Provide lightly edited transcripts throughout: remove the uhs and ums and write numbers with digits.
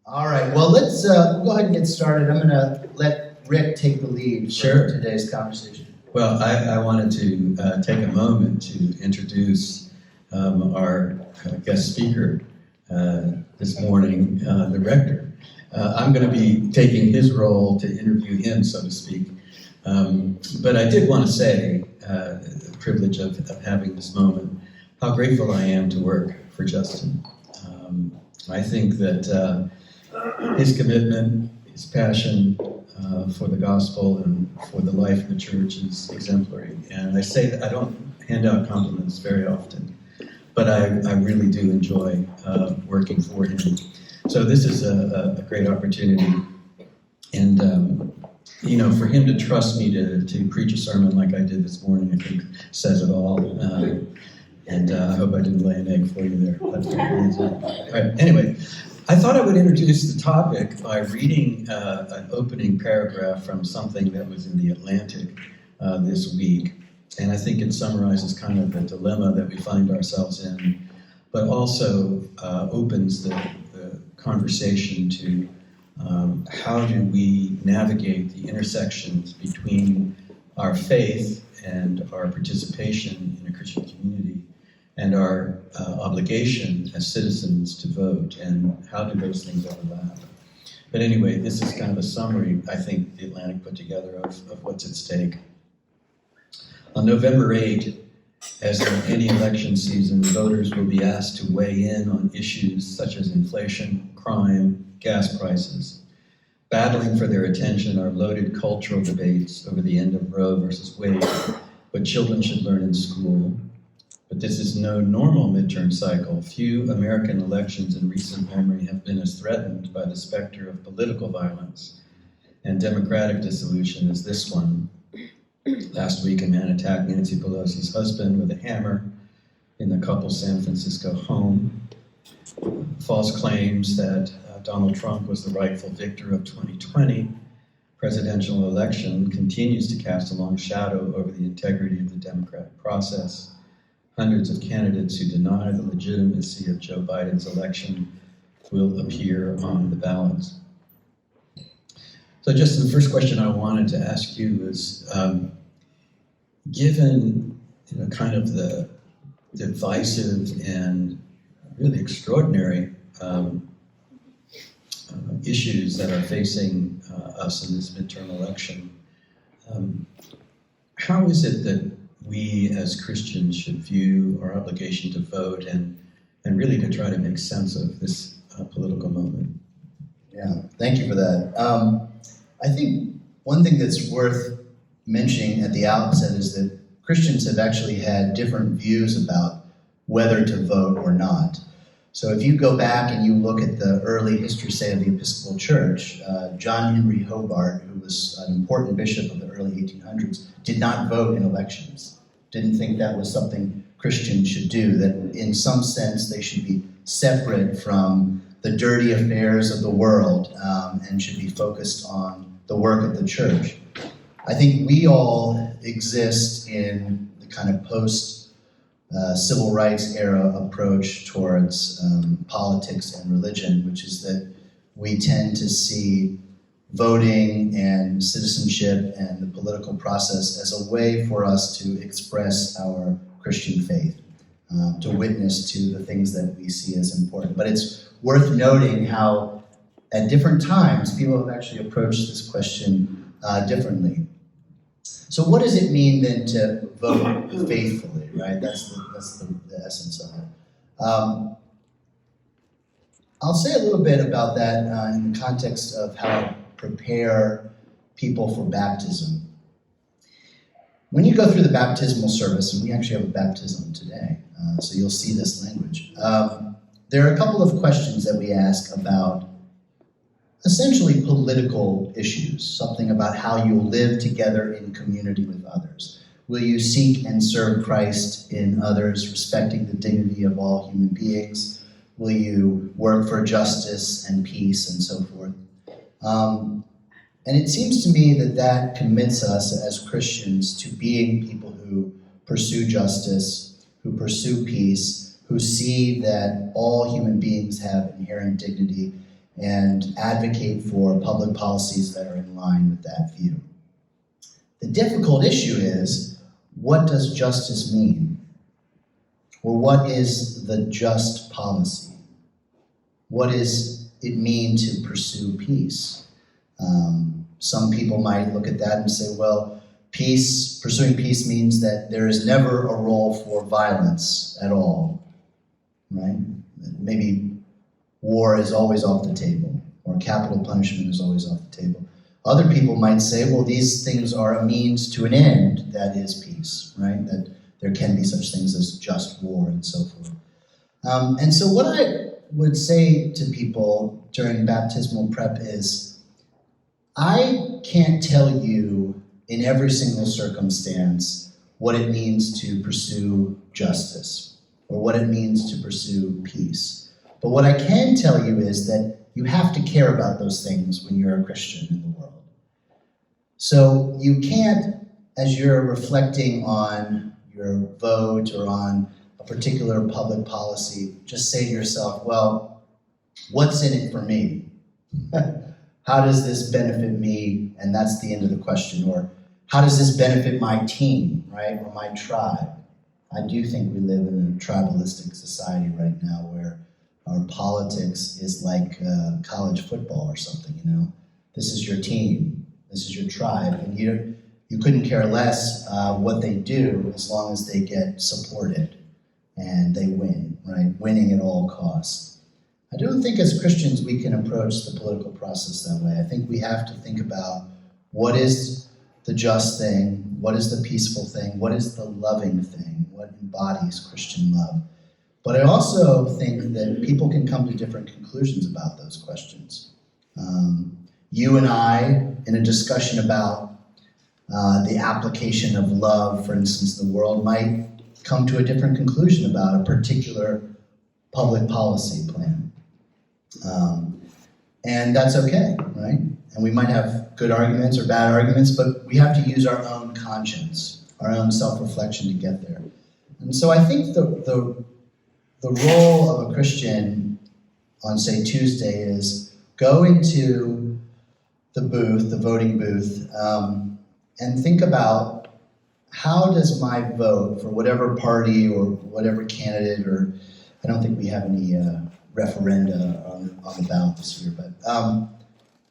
All right, well, let's we'll go ahead and get started. I'm going to let Rick take the lead for today's conversation. Well, I wanted to take a moment to introduce our guest speaker this morning, the rector. I'm going to be taking his role to interview him, so to speak. But I did want to say, the privilege of having this moment, how grateful I am to work for Justin. I think that his commitment, his passion for the gospel and for the life of the church is exemplary. And I say that I don't hand out compliments very often, but I really do enjoy working for him. So this is a great opportunity. And, for him to trust me to preach a sermon like I did this morning, I think says it all. And I hope I didn't lay an egg for you there. But, all right, anyway. I thought I would introduce the topic by reading an opening paragraph from something that was in the Atlantic this week. And I think it summarizes kind of the dilemma that we find ourselves in, but also opens the conversation to how do we navigate the intersections between our faith and our participation in a Christian community and our obligation as citizens to vote, and how do those things overlap? But anyway, this is kind of a summary, I think, the Atlantic put together of what's at stake. On November 8, as in any election season, voters will be asked to weigh in on issues such as inflation, crime, gas prices. Battling for their attention are loaded cultural debates over the end of Roe versus Wade, what children should learn in school. But this is no normal midterm cycle. Few American elections in recent memory have been as threatened by the specter of political violence and democratic dissolution as this one. Last week, a man attacked Nancy Pelosi's husband with a hammer in the couple's San Francisco home. False claims that Donald Trump was the rightful victor of 2020 presidential election continues to cast a long shadow over the integrity of the democratic process. Hundreds of candidates who deny the legitimacy of Joe Biden's election will appear on the ballots. So just the first question I wanted to ask you is, given kind of the divisive and really extraordinary issues that are facing us in this midterm election, how is it that we as Christians should view our obligation to vote and really to try to make sense of this political moment? Yeah, thank you for that. I think one thing that's worth mentioning at the outset is that Christians have actually had different views about whether to vote or not. So if you go back and you look at the early history, say, of the Episcopal Church, John Henry Hobart, who was an important bishop of the early 1800s, did not vote in elections, didn't think that was something Christians should do, that in some sense they should be separate from the dirty affairs of the world and should be focused on the work of the church. I think we all exist in the kind of post-civil rights era approach towards politics and religion, which is that we tend to see voting and citizenship and the political process as a way for us to express our Christian faith, to witness to the things that we see as important. But it's worth noting how at different times people have actually approached this question differently. So what does it mean then to vote faithfully, right? That's the essence of it. I'll say a little bit about that in the context of how to prepare people for baptism. When you go through the baptismal service, and we actually have a baptism today, so you'll see this language, there are a couple of questions that we ask about essentially political issues, something about how you'll live together in community with others. Will you seek and serve Christ in others, respecting the dignity of all human beings? Will you work for justice and peace and so forth? And it seems to me that commits us as Christians to being people who pursue justice, who pursue peace, who see that all human beings have inherent dignity, and advocate for public policies that are in line with that view. The difficult issue is, what does justice mean? Or what is the just policy? What does it mean to pursue peace? Some people might look at that and say, well, pursuing peace means that there is never a role for violence at all, right? Maybe war is always off the table, or capital punishment is always off the table. Other people might say, well, these things are a means to an end, that is peace, right? That there can be such things as just war and so forth. And so what I would say to people during baptismal prep is, I can't tell you in every single circumstance what it means to pursue justice or what it means to pursue peace. But what I can tell you is that you have to care about those things when you're a Christian in the world. So you can't, as you're reflecting on your vote or on a particular public policy, just say to yourself, well, what's in it for me? How does this benefit me? And that's the end of the question. Or how does this benefit my team, right? Or my tribe? I do think we live in a tribalistic society right now where our politics is like college football or something, you know? This is your team. This is your tribe. And you couldn't care less what they do as long as they get supported and they win, right? Winning at all costs. I don't think as Christians we can approach the political process that way. I think we have to think about what is the just thing, what is the peaceful thing, what is the loving thing, what embodies Christian love. But I also think that people can come to different conclusions about those questions. You and I, in a discussion about the application of love, for instance, in the world, might come to a different conclusion about a particular public policy plan. And that's okay, right? And we might have good arguments or bad arguments, but we have to use our own conscience, our own self-reflection to get there. And so I think the role of a Christian on, say, Tuesday is go into the booth, the voting booth, and think about how does my vote for whatever party or whatever candidate, or I don't think we have any referenda on the ballot this year, but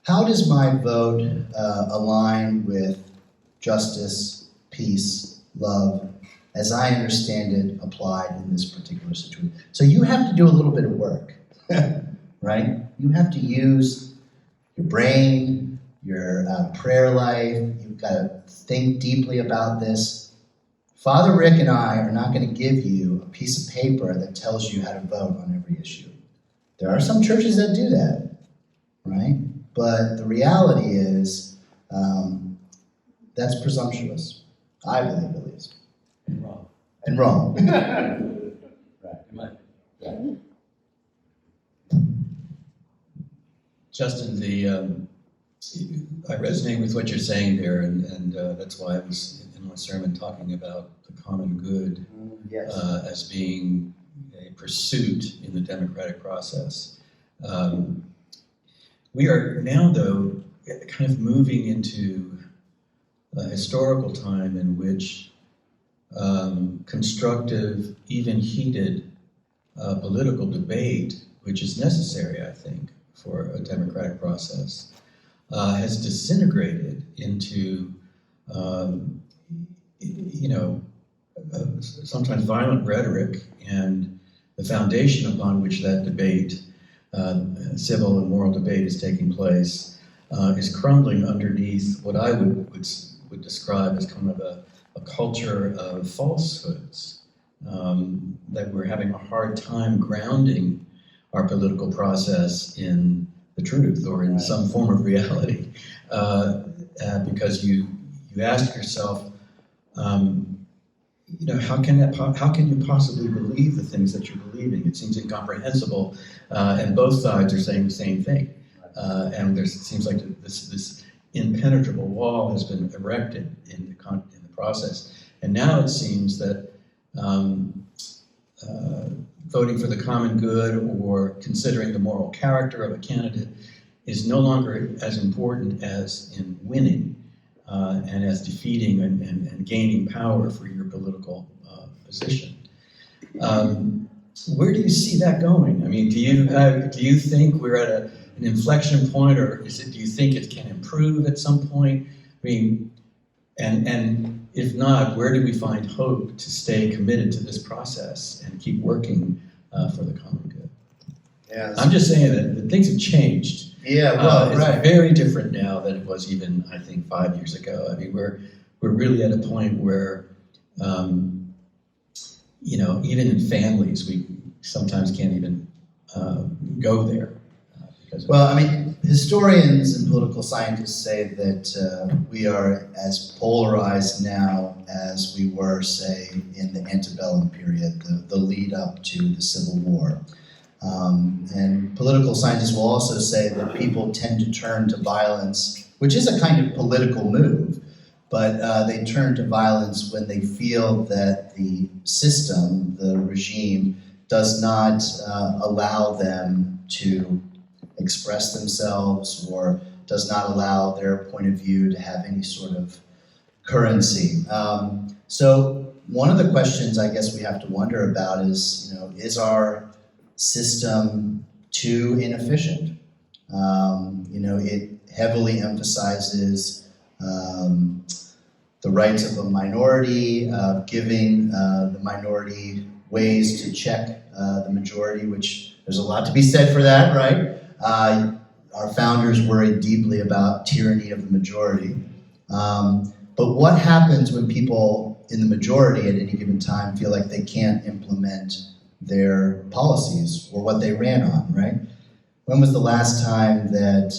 how does my vote align with justice, peace, love, as I understand it, applied in this particular situation? So you have to do a little bit of work, right? You have to use your brain, your prayer life. You've got to think deeply about this. Father Rick and I are not going to give you a piece of paper that tells you how to vote on every issue. There are some churches that do that, right? But the reality is that's presumptuous. I believe, at least. And wrong. And wrong. Right. Yeah. Justin, I resonate with what you're saying there, and that's why I was in my sermon talking about the common good Yes. as being a pursuit in the democratic process. We are now, though, kind of moving into a historical time in which constructive, even heated political debate, which is necessary, I think, for a democratic process, has disintegrated into, sometimes violent rhetoric, and the foundation upon which that debate, civil and moral debate, is taking place, is crumbling underneath what I would describe as kind of a culture of falsehoods, that we're having a hard time grounding our political process in the truth or in some form of reality, because you ask yourself, how can you possibly believe the things that you're believing? It seems incomprehensible, and both sides are saying the same thing, and it seems like this impenetrable wall has been erected in the process. And now it seems that voting for the common good or considering the moral character of a candidate is no longer as important as in winning and as defeating and gaining power for your political position. Where do you see that going? I mean, do you think we're at an inflection point, or do you think it can improve at some point? I mean, and if not, where do we find hope to stay committed to this process and keep working for the common good? Yeah, I'm just saying that things have changed. Yeah, well, it's right. very different now than it was even, I think, 5 years ago. I mean, we're really at a point where, even in families, we sometimes can't even go there. Well, I mean, historians and political scientists say that we are as polarized now as we were, say, in the antebellum period, the lead up to the Civil War. And political scientists will also say that people tend to turn to violence, which is a kind of political move, but they turn to violence when they feel that the system, the regime, does not allow them to express themselves or does not allow their point of view to have any sort of currency. So one of the questions I guess we have to wonder about is our system too inefficient? It heavily emphasizes the rights of a minority, giving the minority ways to check the majority, which there's a lot to be said for that, right? Our founders worried deeply about tyranny of the majority. But what happens when people in the majority at any given time feel like they can't implement their policies or what they ran on, right? When was the last time that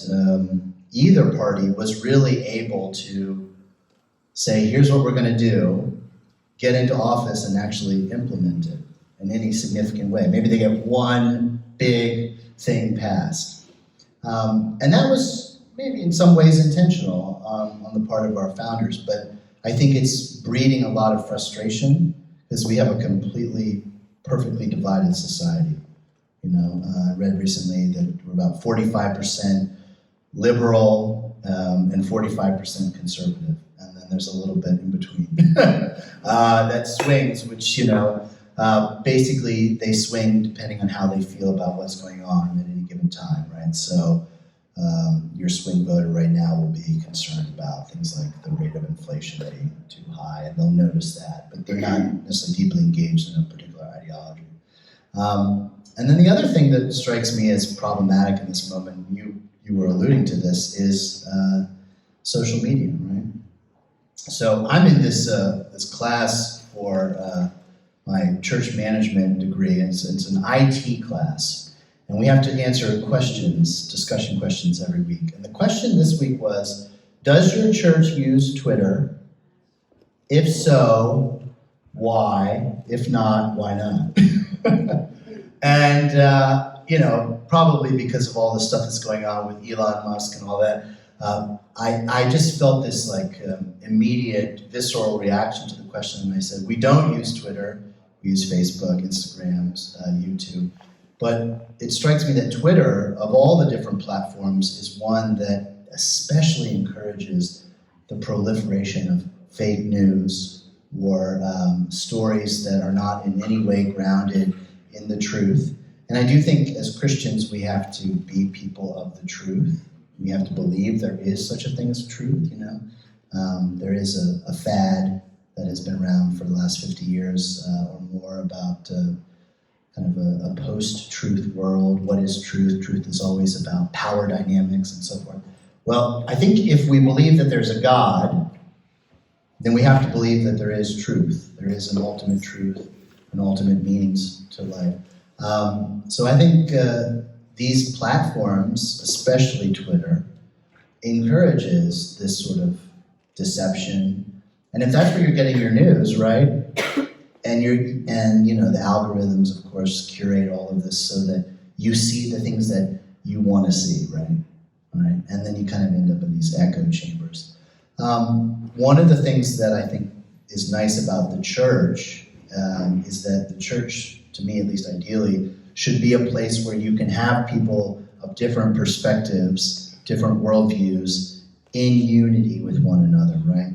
either party was really able to say, here's what we're going to do, get into office and actually implement it in any significant way? Maybe they get one big thing passed. And that was maybe in some ways intentional on the part of our founders, but I think it's breeding a lot of frustration because we have a perfectly divided society. I read recently that we're about 45% liberal and 45% conservative, and then there's a little bit in between that swings, which basically they swing depending on how they feel about what's going on at any given time, right? So your swing voter right now will be concerned about things like the rate of inflation being too high, and they'll notice that, but they're not necessarily deeply engaged in a particular ideology. And then the other thing that strikes me as problematic in this moment, you were alluding to this, is social media, right? So I'm in this class for my church management degree. It's an IT class. And we have to answer discussion questions every week. And the question this week was, does your church use Twitter? If so, why? If not, why not? And, probably because of all the stuff that's going on with Elon Musk and all that, I just felt this immediate visceral reaction to the question. And I said, we don't use Twitter. We use Facebook, Instagram, YouTube. But it strikes me that Twitter, of all the different platforms, is one that especially encourages the proliferation of fake news or stories that are not in any way grounded in the truth. And I do think as Christians we have to be people of the truth. We have to believe there is such a thing as truth, There is a fad that has been around for the last 50 years or more about kind of a post-truth world. What is truth? Truth is always about power dynamics and so forth. Well, I think if we believe that there's a God, then we have to believe that there is truth. There is an ultimate truth and ultimate meanings to life. So I think these platforms, especially Twitter, encourages this sort of deception. And if that's where you're getting your news, right? And the algorithms, of course, curate all of this so that you see the things that you want to see, right? And then you kind of end up in these echo chambers. One of the things that I think is nice about the church is that the church to me at least ideally, should be a place where you can have people of different perspectives, different worldviews, in unity with one another, right?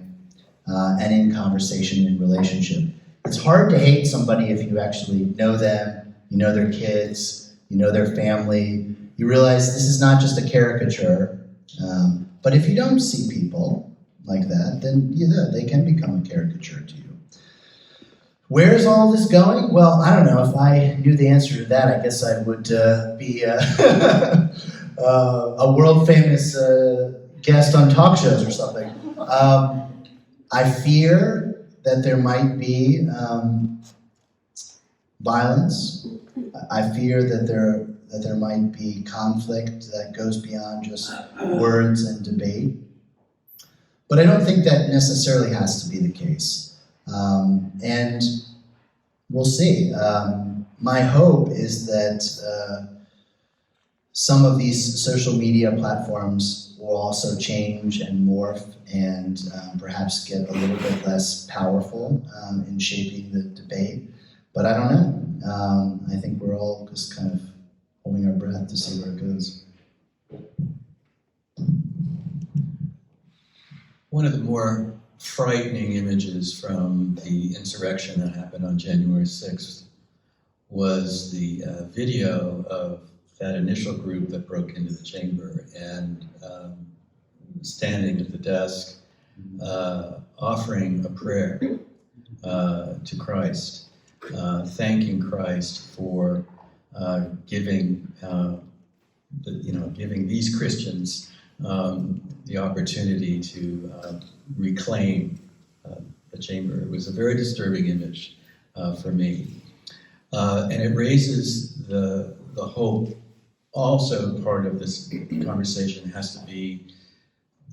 And in conversation and relationship. It's hard to hate somebody if you actually know them, you know their kids, you know their family. You realize this is not just a caricature. But if you don't see people like that, then they can become a caricature to you. Where's all this going? Well, I don't know. If I knew the answer to that, I guess I would be a world-famous guest on talk shows or something. I fear that there might be violence. I fear that there might be conflict that goes beyond just words and debate. But I don't think that necessarily has to be the case. And we'll see. My hope is that some of these social media platforms will also change and morph and perhaps get a little bit less powerful in shaping the debate. But I don't know. I think we're all just kind of holding our breath to see where it goes. One of the more frightening images from the insurrection that happened on January 6th was the video of that initial group that broke into the chamber and standing at the desk, offering a prayer to Christ, thanking Christ for giving these Christians the opportunity to reclaim the chamber. It was a very disturbing image for me. And it raises the hope. Also, part of this conversation has to be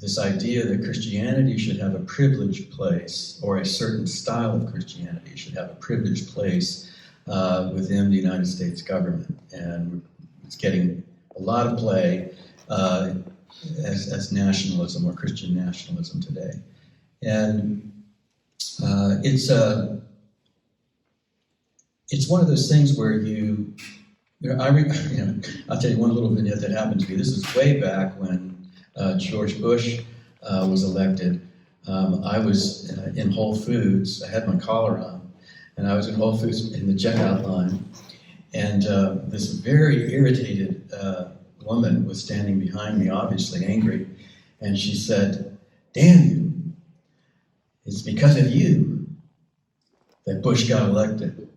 this idea that Christianity should have a privileged place, or a certain style of Christianity should have a privileged place within the United States government. And it's getting a lot of play as nationalism or Christian nationalism today. And it's one of those things where I'll tell you one little vignette that happened to me. This is way back when George Bush was elected. I was in Whole Foods. I had my collar on, and I was in Whole Foods in the checkout line. And this very irritated woman was standing behind me, obviously angry, and she said, "Damn you, it's because of you that Bush got elected."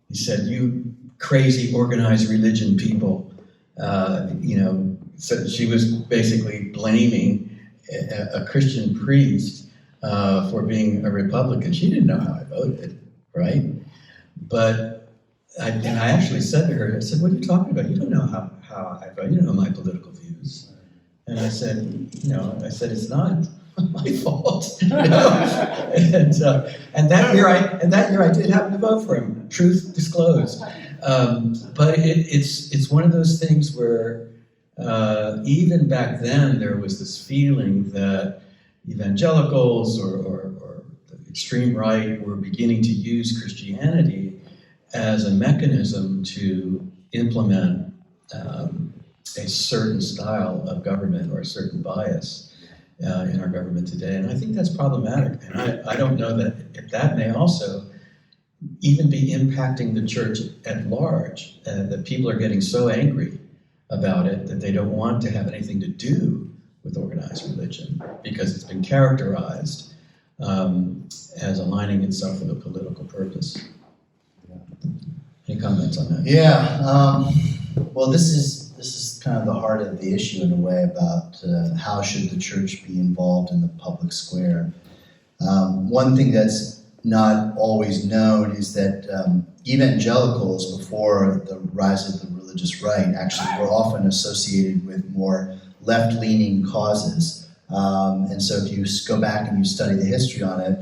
He said, "You crazy organized religion people," so she was basically blaming a Christian priest for being a Republican. She didn't know how I voted, right? But I actually said to her, I said, "What are you talking about? You don't know how I vote. You don't know my political views." And I said, "It's not my fault." And that year I did happen to vote for him. Truth disclosed. But it's one of those things where even back then there was this feeling that evangelicals or the extreme right were beginning to use Christianity as a mechanism to implement a certain style of government or a certain bias in our government today. And I think that's problematic. And I don't know if that may also even be impacting the church at large, that people are getting so angry about it that they don't want to have anything to do with organized religion because it's been characterized as aligning itself with a political purpose. Any comments on that? Yeah. Well, this is kind of the heart of the issue in a way about how should the church be involved in the public square. One thing that's not always known is that evangelicals, before the rise of the religious right, actually were often associated with more left-leaning causes. And so if you go back and you study the history on it,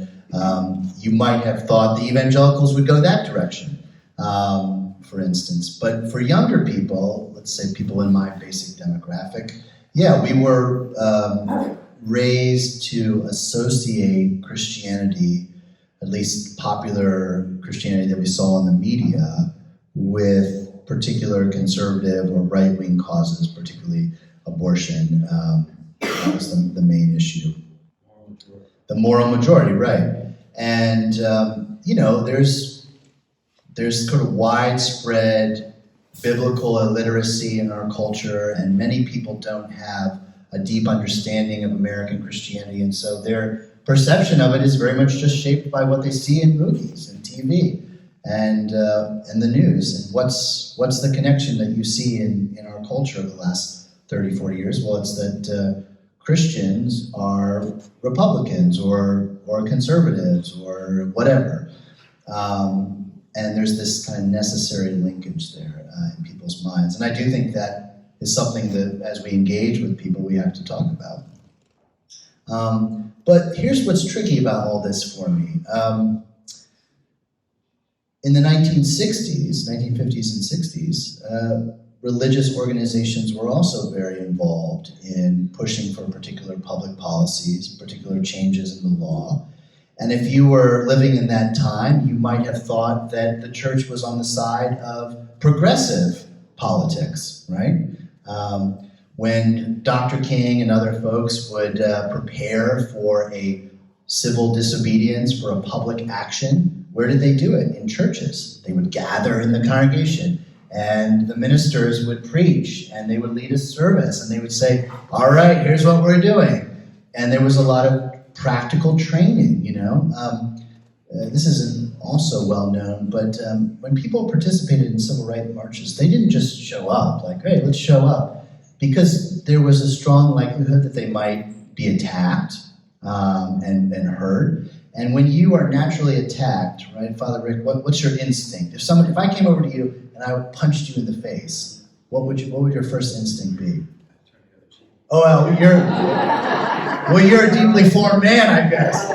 you might have thought the evangelicals would go that direction, for instance. But for younger people, let's say people in my basic demographic, yeah, we were raised to associate Christianity, at least popular Christianity that we saw in the media, with particular conservative or right-wing causes, particularly abortion. That was the main issue. The moral majority, right. And, there's sort of widespread biblical illiteracy in our culture, and many people don't have a deep understanding of American Christianity, and so their perception of it is very much just shaped by what they see in movies and TV and the news. And what's the connection that you see in our culture of the last 30, 40 years? Well, it's that Christians are Republicans or conservatives or whatever. And there's this kind of necessary linkage there in people's minds. And I do think that is something that, as we engage with people, we have to talk about. But here's what's tricky about all this for me. In the 1950s and 60s, religious organizations were also very involved in pushing for particular public policies, particular changes in the law. And if you were living in that time, you might have thought that the church was on the side of progressive politics, right? When Dr. King and other folks would prepare for a civil disobedience, for a public action, where did they do it? In churches. They would gather in the congregation, and the ministers would preach, and they would lead a service, and they would say, all right, here's what we're doing. And there was a lot of practical training, this isn't also well known, but when people participated in civil rights marches, they didn't just show up, like, hey, let's show up, because there was a strong likelihood that they might be attacked and hurt. And when you are naturally attacked, right, Father Rick, what's your instinct? If I came over to you and I punched you in the face, what would your first instinct be? Oh, well, you're a deeply formed man, I guess.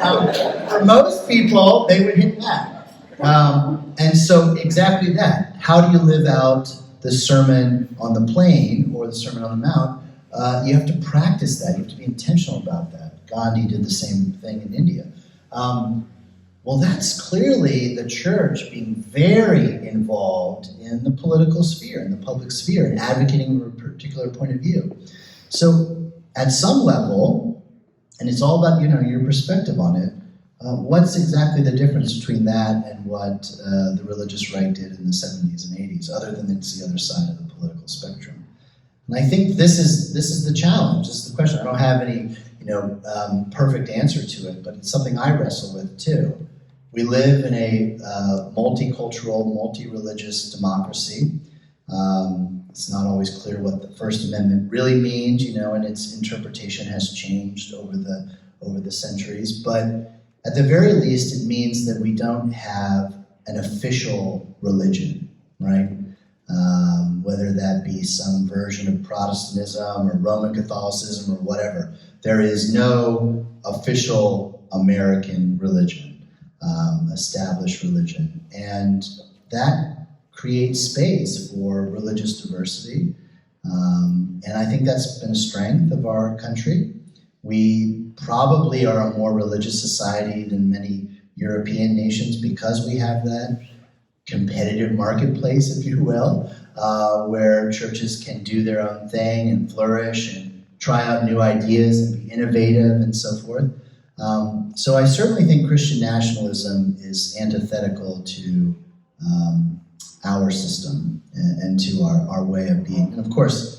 For most people, they would hit back. And so exactly that. How do you live out the Sermon on the Plain or the Sermon on the Mount? You have to practice that. You have to be intentional about that. Gandhi did the same thing in India. Well, that's clearly the church being very involved in the political sphere, in the public sphere, and advocating for a particular point of view. So at some level, and it's all about your perspective on it, what's exactly the difference between that and what the religious right did in the 70s and 80s, other than it's the other side of the political spectrum? And I think this is the challenge. This is the question. I don't have any perfect answer to it, but it's something I wrestle with too. We live in a multicultural, multi-religious democracy. It's not always clear what the First Amendment really means, and its interpretation has changed over the centuries. But at the very least, it means that we don't have an official religion, right? Whether that be some version of Protestantism or Roman Catholicism or whatever. There is no official American religion, established religion. And that create space for religious diversity. And I think that's been a strength of our country. We probably are a more religious society than many European nations because we have that competitive marketplace, if you will, where churches can do their own thing and flourish and try out new ideas and be innovative and so forth. So I certainly think Christian nationalism is antithetical to our system and to our way of being. And of course,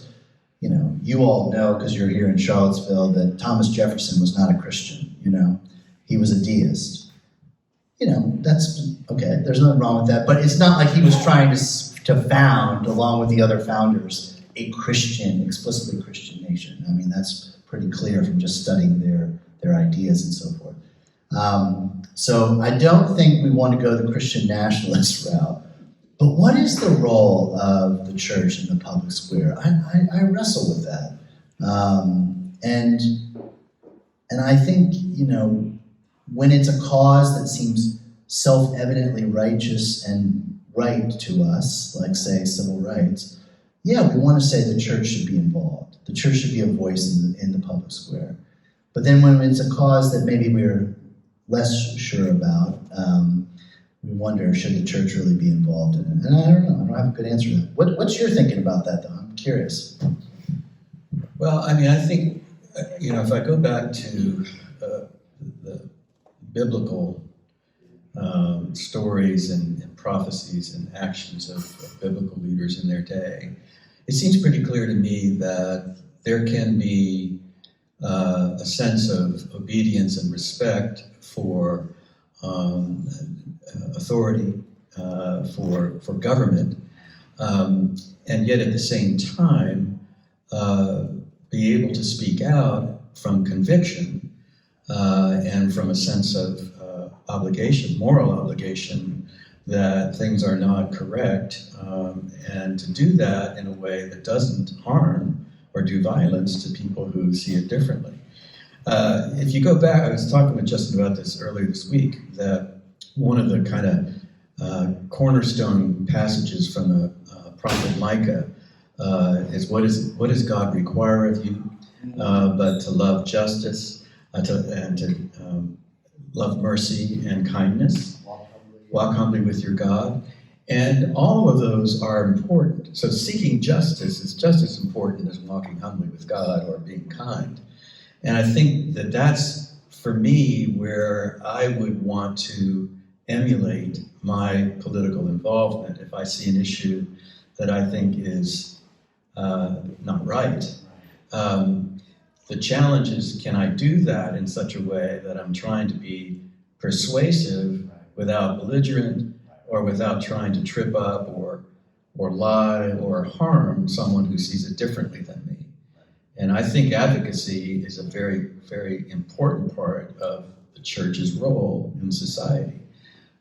you all know, because you're here in Charlottesville, that Thomas Jefferson was not a Christian, He was a deist. That's okay, there's nothing wrong with that, but it's not like he was trying to found, along with the other founders, a Christian, explicitly Christian nation. I mean, that's pretty clear from just studying their ideas and so forth. So I don't think we want to go the Christian nationalist route. But what is the role of the church in the public square? I wrestle with that. And I think, when it's a cause that seems self-evidently righteous and right to us, like, say, civil rights, we want to say the church should be involved. The church should be a voice in the public square. But then when it's a cause that maybe we're less sure about, we wonder, should the church really be involved in it? And I don't know. I don't have a good answer to that. What's your thinking about that, though? I'm curious. Well, I mean, I think, if I go back to the biblical stories and prophecies and actions of biblical leaders in their day, it seems pretty clear to me that there can be a sense of obedience and respect for authority, for government, and yet at the same time be able to speak out from conviction and from a sense of obligation, moral obligation, that things are not correct, and to do that in a way that doesn't harm or do violence to people who see it differently. If you go back, I was talking with Justin about this earlier this week, that one of the kind of cornerstone passages from the prophet Micah is what does God require of you but to love justice and to love mercy and kindness, walk humbly with your God. And all of those are important. So seeking justice is just as important as walking humbly with God or being kind. And I think that that's, for me, where I would want to emulate my political involvement if I see an issue that I think is not right. The challenge is, can I do that in such a way that I'm trying to be persuasive without belligerent or without trying to trip up or lie or harm someone who sees it differently than me? And I think advocacy is a very, very important part of the church's role in society.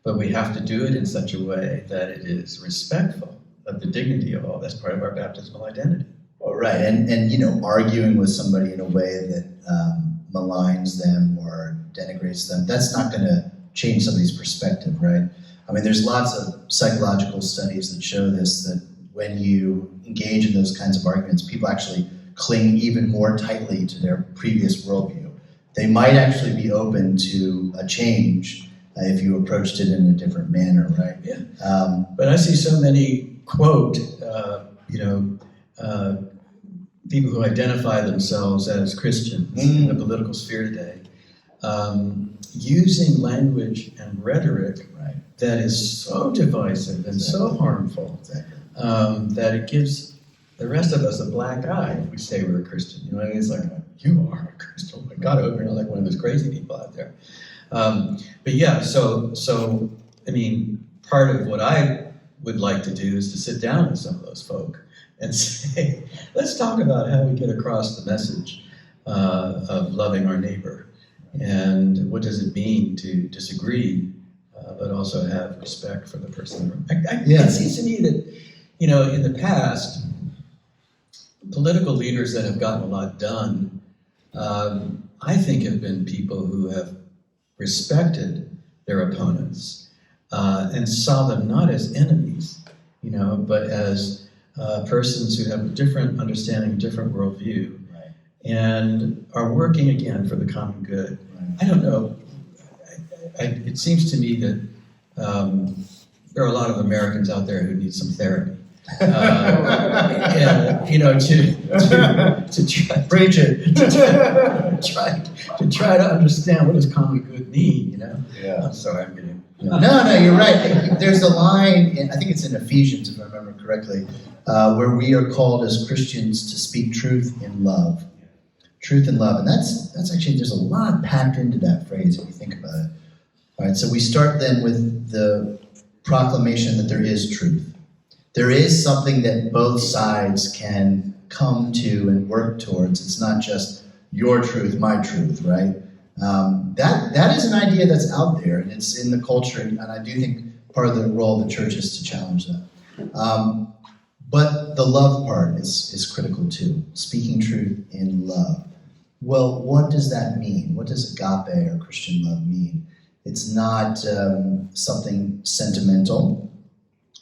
But we have to do it in such a way that it is respectful of the dignity of all. That's part of our baptismal identity. Well, right, and arguing with somebody in a way that maligns them or denigrates them, that's not going to change somebody's perspective, right? I mean, there's lots of psychological studies that show this, that when you engage in those kinds of arguments, people actually cling even more tightly to their previous worldview. They might actually be open to a change if you approached it in a different manner, right? Yeah. But I see so many, quote, people who identify themselves as Christians in the political sphere today, using language and rhetoric that is so divisive and so harmful that it gives the rest of us a black eye if we say we're a Christian. You know, it's like, you are a Christian. Oh my God, I hope you're not like one of those crazy people out there. But yeah, so I mean, part of what I would like to do is to sit down with some of those folk and say, let's talk about how we get across the message of loving our neighbor, and what does it mean to disagree, but also have respect for the person. It seems to me that, in the past, political leaders that have gotten a lot done, I think have been people who have respected their opponents and saw them not as enemies, but as persons who have a different understanding, different worldview, and are working again for the common good. I don't know. It seems to me that there are a lot of Americans out there who need some therapy. And, to try, preach it. to try to understand what does common good mean, Yeah. I'm sorry, I'm getting. No, you're right. There's a line, I think it's in Ephesians, if I remember correctly, where we are called as Christians to speak truth in love. Truth in love. And that's actually, there's a lot packed into that phrase if you think about it. All right, so we start then with the proclamation that there is truth. There is something that both sides can come to and work towards. It's not just your truth, my truth, right? That is an idea that's out there, and it's in the culture, and I do think part of the role of the church is to challenge that. But the love part is critical too, speaking truth in love. Well, what does that mean? What does agape or Christian love mean? It's not something sentimental,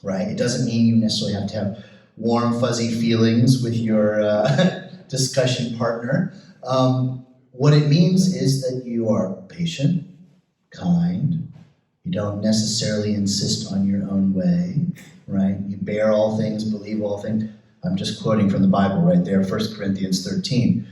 right? It doesn't mean you necessarily have to have warm, fuzzy feelings with your discussion partner. What it means is that you are patient, kind, You don't necessarily insist on your own way, right? You bear all things, believe all things. I'm just quoting from the Bible right there, 1 Corinthians 13.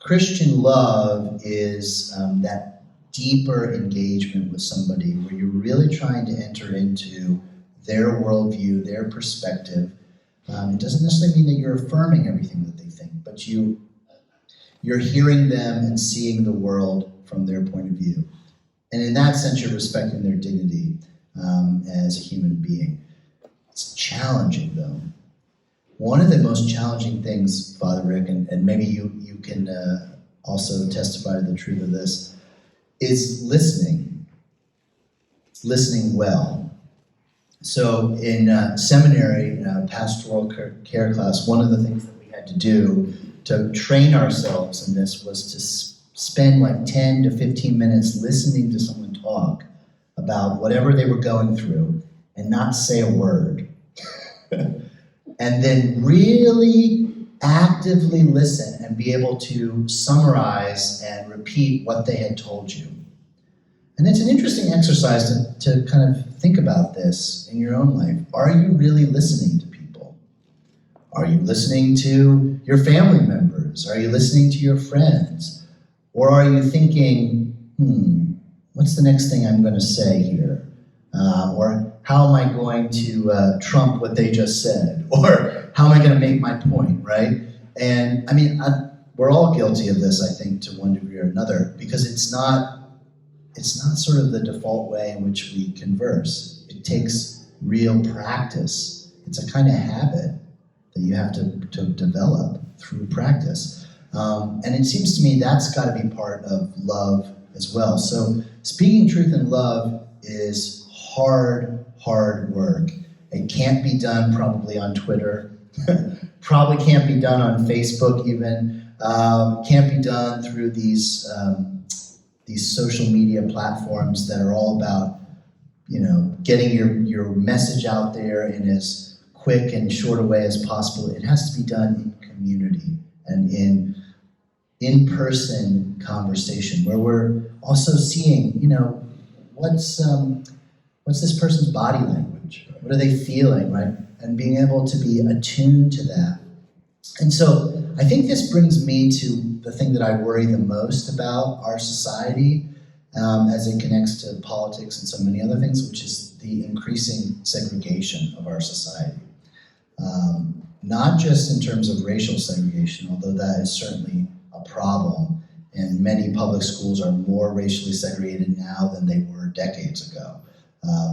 Christian love is that deeper engagement with somebody where you're really trying to enter into their worldview, their perspective. It doesn't necessarily mean that you're affirming everything that they think, but you're hearing them and seeing the world from their point of view. And in that sense, you're respecting their dignity as a human being. It's challenging, though. One of the most challenging things, Father Rick, and maybe you can also testify to the truth of this, is listening well. So in seminary, pastoral care class, one of the things that we had to do to train ourselves in this was to spend like 10 to 15 minutes listening to someone talk about whatever they were going through and not say a word. And then really actively listen and be able to summarize and repeat what they had told you. And it's an interesting exercise to kind of think about this in your own life. Are you really listening to people? Are you listening to your family members? Are you listening to your friends? Or are you thinking, what's the next thing I'm going to say here? Or how am I going to trump what they just said? Or how am I going to make my point, right? And I mean, we're all guilty of this, I think, to one degree or another, because it's not sort of the default way in which we converse. It takes real practice. It's a kind of habit that you have to develop through practice. And it seems to me that's got to be part of love as well. So speaking truth in love is hard work. It can't be done probably on Twitter. Probably can't be done on Facebook even. Can't be done through these social media platforms that are all about, getting your message out there in as quick and short a way as possible. It has to be done in community and in in-person conversation where we're also seeing, what's this person's body language? What are they feeling, right? And being able to be attuned to that. And so I think this brings me to the thing that I worry the most about our society as it connects to politics and so many other things, which is the increasing segregation of our society. Not just in terms of racial segregation, although that is certainly a problem, and many public schools are more racially segregated now than they were decades ago,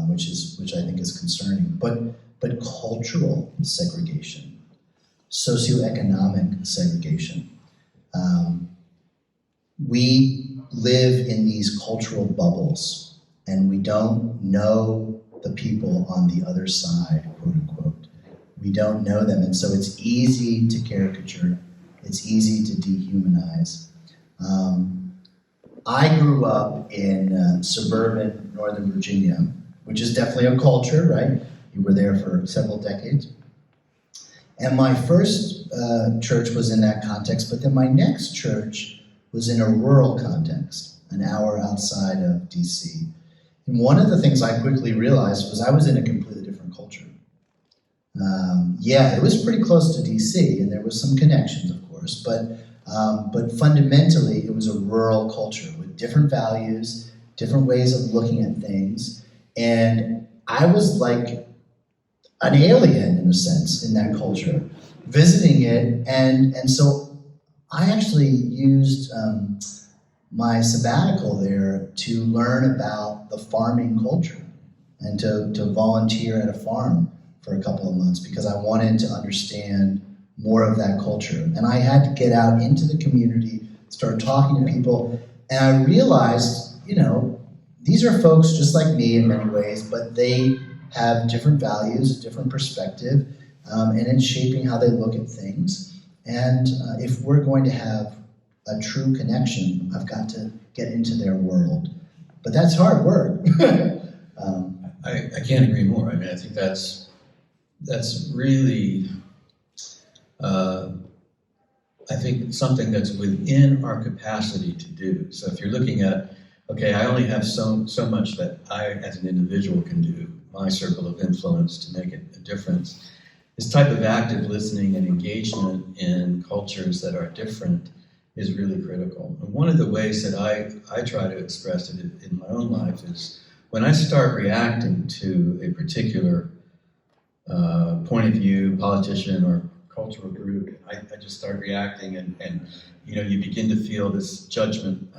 which I think is concerning. But cultural segregation, socioeconomic segregation. We live in these cultural bubbles, and we don't know the people on the other side, quote unquote. We don't know them, and so it's easy to caricature. It's easy to dehumanize. I grew up in suburban Northern Virginia, which is definitely a culture, right? You were there for several decades. And my first church was in that context, but then my next church was in a rural context, an hour outside of DC. And one of the things I quickly realized was I was in a completely different culture. It was pretty close to DC, and there was some connections, of course, but fundamentally it was a rural culture with different values, different ways of looking at things, and I was like an alien in a sense in that culture, visiting it, and so I actually used my sabbatical there to learn about the farming culture and to volunteer at a farm for a couple of months because I wanted to understand more of that culture. And I had to get out into the community, start talking to people, and I realized, these are folks just like me in many ways, but they have different values, a different perspective, and it's shaping how they look at things. And if we're going to have a true connection, I've got to get into their world. But that's hard work. I can't agree more. I mean, I think that's really, I think something that's within our capacity to do. So if you're looking at okay, I only have so much that I, as an individual, can do, my circle of influence, to make a difference. This type of active listening and engagement in cultures that are different is really critical. And one of the ways that I try to express it in my own life is when I start reacting to a particular point of view, politician or cultural group, I just start reacting, and you begin to feel this judgment,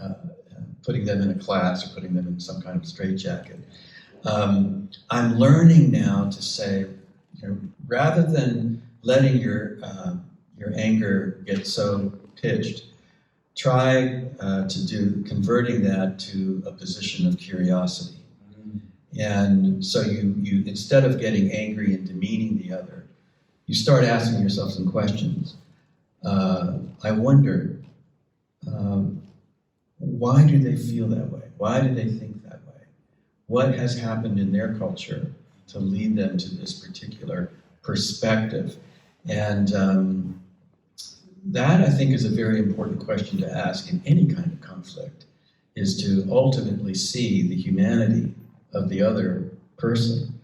putting them in a class or putting them in some kind of straitjacket. I'm learning now to say, rather than letting your anger get so pitched, try converting that to a position of curiosity. And so you instead of getting angry and demeaning the other, you start asking yourself some questions. I wonder, why do they feel that way? Why do they think that way? What has happened in their culture to lead them to this particular perspective? And that, I think, is a very important question to ask in any kind of conflict, is to ultimately see the humanity of the other person.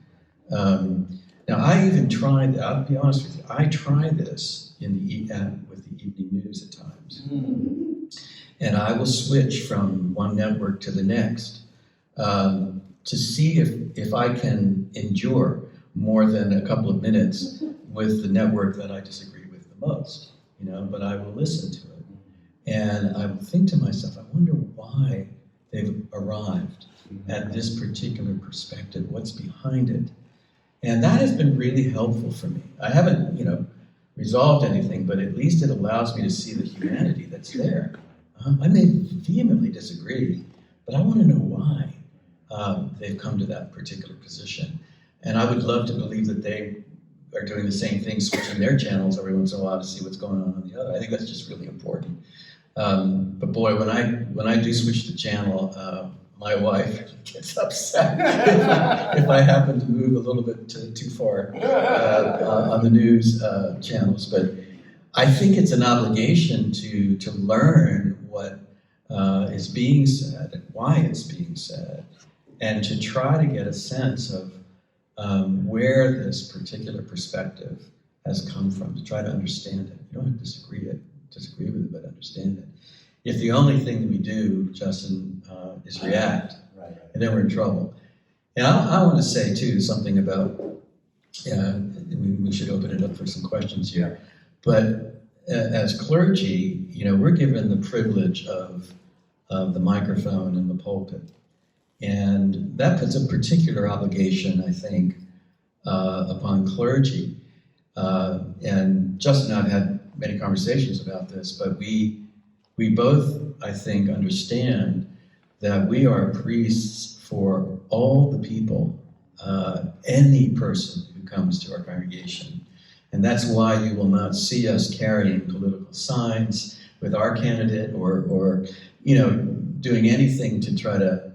Now, I even tried, I'll be honest with you, I try this with the evening news at times. And I will switch from one network to the next to see if I can endure more than a couple of minutes with the network that I disagree with the most, but I will listen to it. And I will think to myself, I wonder why they've arrived at this particular perspective, what's behind it. And that has been really helpful for me. I haven't, resolved anything, but at least it allows me to see the humanity that's there. I may vehemently disagree, but I want to know why they've come to that particular position. And I would love to believe that they are doing the same thing, switching their channels every once in a while to see what's going on the other. I think that's just really important. But boy, when I do switch the channel, my wife gets upset if I happen to move a little bit too far on the news channels. But I think it's an obligation to learn what is being said and why it's being said, and to try to get a sense of where this particular perspective has come from, to try to understand it. You don't have to disagree with it, but understand it. If the only thing that we do, Justin, is react, and then we're in trouble. And I want to say, too, something about, we should open it up for some questions here, but as clergy, we're given the privilege of the microphone and the pulpit. And that puts a particular obligation, I think, upon clergy. And Justin and I have had many conversations about this, but we both, I think, understand that we are priests for all the people, any person who comes to our congregation. And that's why you will not see us carrying political signs with our candidate or doing anything to try to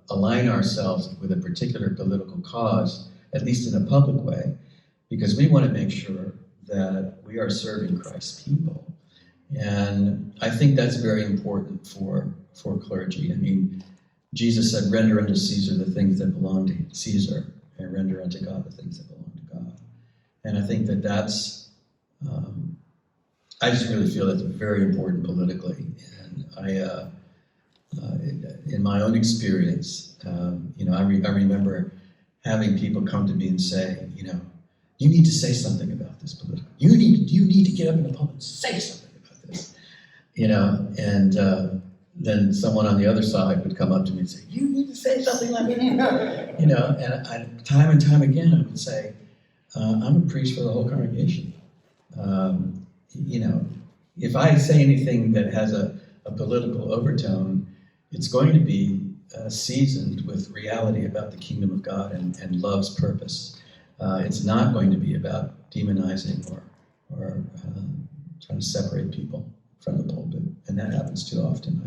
align ourselves with a particular political cause, at least in a public way, because we want to make sure that we are serving Christ's people. And I think that's very important for clergy. I mean, Jesus said, render unto Caesar the things that belong to Caesar, and render unto God the things that belong to God. And I think that's, I just really feel that's very important politically. And I, in my own experience, I remember having people come to me and say, you need to say something about this politically. You need to get up in the pulpit and say something about this. And then someone on the other side would come up to me and say, you need to say something like that. And time and time again, I would say, I'm a priest for the whole congregation. If I say anything that has a political overtone, it's going to be seasoned with reality about the kingdom of God and love's purpose. It's not going to be about demonizing or trying to separate people from the pulpit, and that happens too often,